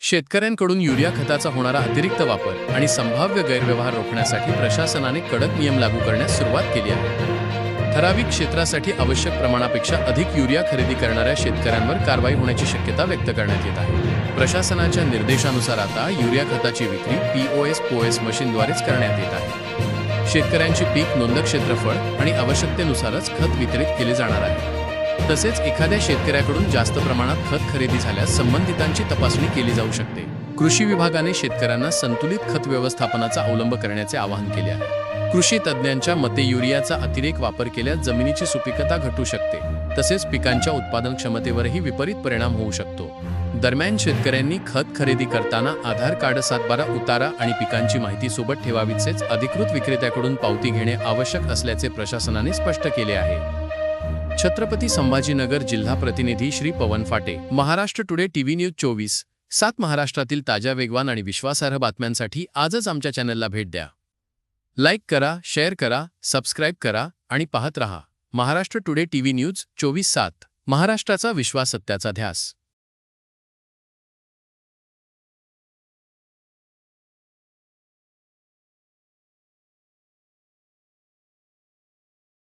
शेतकऱ्यांकडून युरिया खताचा होणारा अतिरिक्त वापर आणि संभाव्य गैरव्यवहार रोखण्यासाठी प्रशासनाने कडक नियम लागू करण्यास सुरुवात केली आहे। ठराविक क्षेत्रासाठी आवश्यक प्रमाणापेक्षा अधिक युरिया खरेदी करणाऱ्या शेतकऱ्यांवर कारवाई होण्याची शक्यता व्यक्त करण्यात येत आहे। प्रशासनाच्या निर्देशानुसार आता युरिया खताची विक्री POS मशीनद्वारेच करण्यात येत आहे। शेतकऱ्यांची पीक नोंद क्षेत्रफळ आणि आवश्यकतेनुसारच खत वितरित केले जाणार आहे। तसेच एखाद्या शेतकऱ्याकडून जास्त प्रमाणात खत खरेदी झाल्यास संबंधितांची तपासणी केली जाऊ शकते। कृषी विभागाने शेतकऱ्यांना संतुलित खत व्यवस्थापनाचा अवलंब करण्याचे आवाहन केले आहे। कृषी तज्ज्ञांच्या मते युरियाचा अतिरेक वापर केल्यास जमिनीची सुपीकता घटू शकते, तसेच पिकांच्या उत्पादन क्षमतेवरही विपरीत परिणाम होऊ शकतो। दरम्यान शेतकऱ्यांनी खत खरेदी करताना आधार कार्ड, सातबारा उतारा आणि पिकांची माहिती सोबत ठेवावीच। अधिकृत विक्रेत्याकडून पावती घेणे आवश्यक असल्याचे प्रशासनाने स्पष्ट केले आहे। छत्रपती संभाजीनगर जिल्हा प्रतिनिधी श्री पवन फाटे, महाराष्ट्र टुडे टीव्ही न्यूज 24/7 महाराष्ट्रातील ताज्या, वेगवान आणि विश्वासार्ह बातम्यांसाठी आजच आमच्या चॅनलला भेट द्या। लाईक करा, शेअर करा, सबस्क्राईब करा आणि पाहत रहा महाराष्ट्र टुडे टीव्ही न्यूज 24/7, महाराष्ट्राचा विश्वास, सत्याचा ध्यास।